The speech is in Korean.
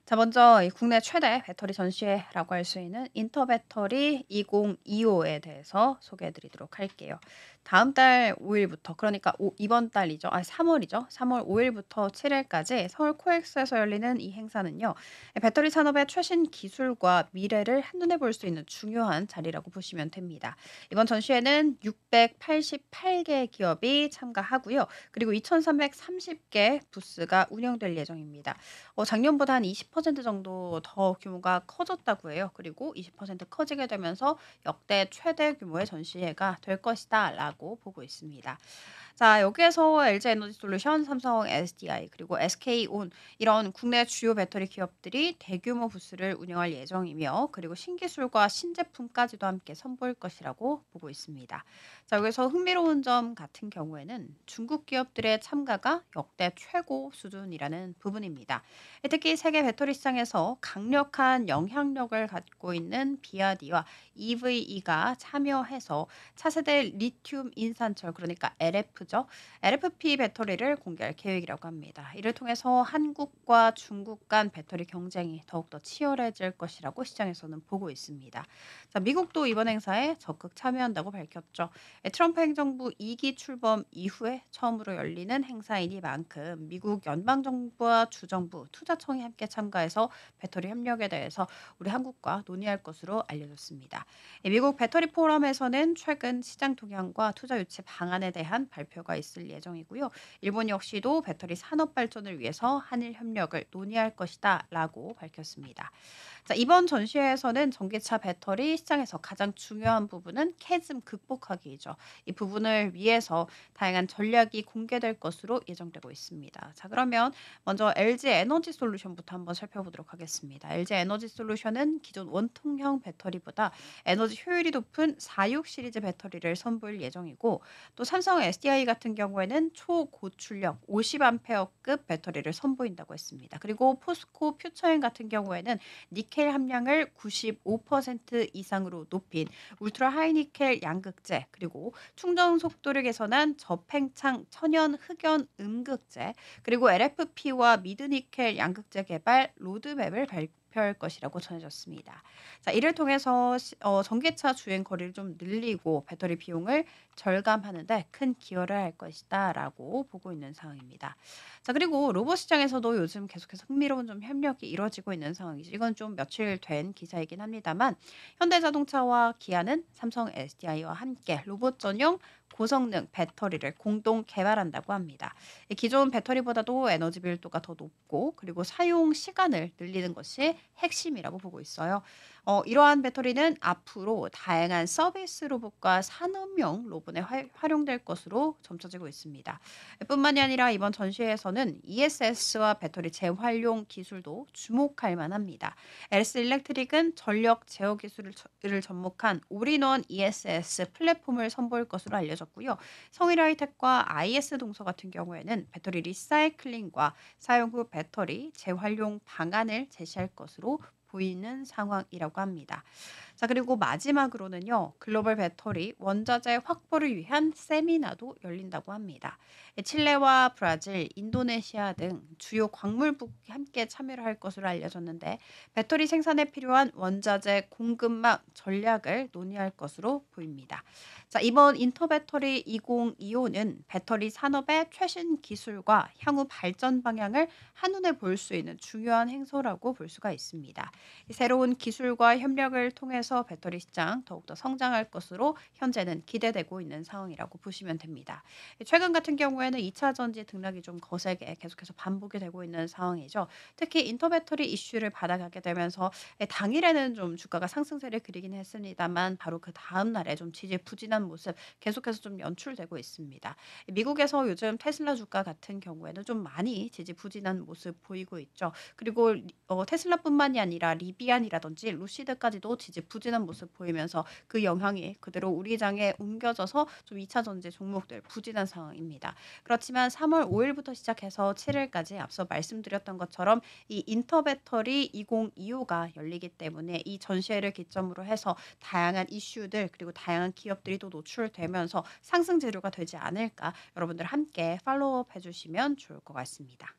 자, 먼저 이 국내 최대 배터리 전시회라고 할 수 있는 인터배터리 2025에 대해서 소개해 드리도록 할게요. 다음 달 5 일부터, 그러니까 이번 달이죠. 3 월이죠. 3월 5 일부터 7 일까지 서울 코엑스에서 열리는 이 행사는요. 배터리 산업의 최신 기술과 미래를 한눈에 볼 수 있는 중요한 자리라고 보시면 됩니다. 이번 전시회는 688개 기업이 참가하고요. 그리고 2,330개 부스가 운영될 예정입니다. 작년보다 한 20% 정도 더 규모가 커졌다고 해요. 그리고 20% 커지게 되면서 역대 최대 규모의 전시회가 될 것이다라고 보고 있습니다. 자, 여기에서 LG에너지솔루션, 삼성 SDI 그리고 SK온 이런 국내 주요 배터리 기업들이 대규모 부스를 운영할 예정이며, 그리고 신기술과 신제품까지도 함께 선보일 것이라고 보고 있습니다. 자, 여기서 흥미로운 점 같은 경우에는 중국 기업들의 참가가 역대 최고 수준이라는 부분입니다. 특히 세계 배터리 시장에서 강력한 영향력을 갖고 있는 비아디와 EVE가 참여해서 차세대 리튬 인산철, 그러니까 LF죠. LFP 배터리를 공개할 계획이라고 합니다. 이를 통해서 한국과 중국 간 배터리 경쟁이 더욱더 치열해질 것이라고 시장에서는 보고 있습니다. 자, 미국도 이번 행사에 적극 참여한다고 밝혔죠. 트럼프 행정부 2기 출범 이후에 처음으로 열리는 행사이니만큼 미국 연방정부와 주정부, 투자청이 함께 참가해서 배터리 협력에 대해서 우리 한국과 논의할 것으로 알려졌습니다. 미국 배터리 포럼에서는 최근 시장 동향과 투자 유치 방안에 대한 발표가 있을 예정이고요. 일본 역시도 배터리 산업 발전을 위해서 한일 협력을 논의할 것이다라고 밝혔습니다. 자, 이번 전시회에서는 전기차 배터리 시장에서 가장 중요한 부분은 캐즘 극복하기이죠. 이 부분을 위해서 다양한 전략이 공개될 것으로 예정되고 있습니다. 자, 그러면 먼저 LG 에너지 솔루션부터 한번 살펴보도록 하겠습니다. LG 에너지 솔루션은 기존 원통형 배터리보다 에너지 효율이 높은 46 시리즈 배터리를 선보일 예정이고, 또 삼성 SDI 같은 경우에는 초고출력 50A 급 배터리를 선보인다고 했습니다. 그리고 포스코 퓨처엔 같은 경우에는 니켈 함량을 95% 이상으로 높인 울트라 하이니켈 양극재, 그리고 충전 속도를 개선한 저팽창 천연 흑연 음극재, 그리고 LFP와 미드니켈 양극재 개발 로드맵을 발표할 것이라고 전해졌습니다. 자, 이를 통해서 전기차 주행 거리를 좀 늘리고 배터리 비용을 절감하는 데 큰 기여를 할 것이다라고 보고 있는 상황입니다. 자, 그리고 로봇 시장에서도 요즘 계속해서 흥미로운 좀 협력이 이루어지고 있는 상황이죠. 이건 좀 며칠 된 기사이긴 합니다만, 현대자동차와 기아는 삼성 SDI와 함께 로봇 전용 고성능 배터리를 공동 개발한다고 합니다. 이 기존 배터리보다도 에너지 비율도가 더 높고, 그리고 사용 시간을 늘리는 것이 핵심이라고 보고 있어요. 이러한 배터리는 앞으로 다양한 서비스 로봇과 산업용 로봇에 활용될 것으로 점쳐지고 있습니다. 뿐만이 아니라 이번 전시회에서는 ESS와 배터리 재활용 기술도 주목할 만합니다. LS 일렉트릭은 전력 제어 기술을 접목한 올인원 ESS 플랫폼을 선보일 것으로 알려졌고요. 성일하이텍과 IS 동서 같은 경우에는 배터리 리사이클링과 사용 후 배터리 재활용 방안을 제시할 것으로 보이는 상황이라고 합니다. 자, 그리고 마지막으로는요. 글로벌 배터리 원자재 확보를 위한 세미나도 열린다고 합니다. 칠레와 브라질, 인도네시아 등 주요 광물국이 함께 참여를 할 것으로 알려졌는데, 배터리 생산에 필요한 원자재 공급망 전략을 논의할 것으로 보입니다. 자, 이번 인터배터리 2025는 배터리 산업의 최신 기술과 향후 발전 방향을 한눈에 볼 수 있는 중요한 행사라고 볼 수가 있습니다. 이 새로운 기술과 협력을 통해서 배터리 시장 더욱더 성장할 것으로 현재는 기대되고 있는 상황이라고 보시면 됩니다. 최근 같은 경우에는 2차 전지 등락이 좀 거세게 계속해서 반복이 되고 있는 상황이죠. 특히 인터배터리 이슈를 받아가게 되면서 당일에는 좀 주가가 상승세를 그리긴 했습니다만, 바로 그 다음 날에 좀 지지부진한 모습 계속해서 좀 연출되고 있습니다. 미국에서 요즘 테슬라 주가 같은 경우에는 좀 많이 지지부진한 모습 보이고 있죠. 그리고 테슬라뿐만이 아니라 리비안이라든지 루시드까지도 지지부진한 모습 보이면서 그 영향이 그대로 우리 장에 옮겨져서 좀 2차 전지 종목들 부진한 상황입니다. 그렇지만 3월 5 일부터 시작해서 7 일까지 앞서 말씀드렸던 것처럼 이 인터배터리 2025가 열리기 때문에 이 전시회를 기점으로 해서 다양한 이슈들, 그리고 다양한 기업들이 또 노출되면서 상승 재료가 되지 않을까, 여러분들 함께 팔로우업 해 주시면 좋을 것 같습니다.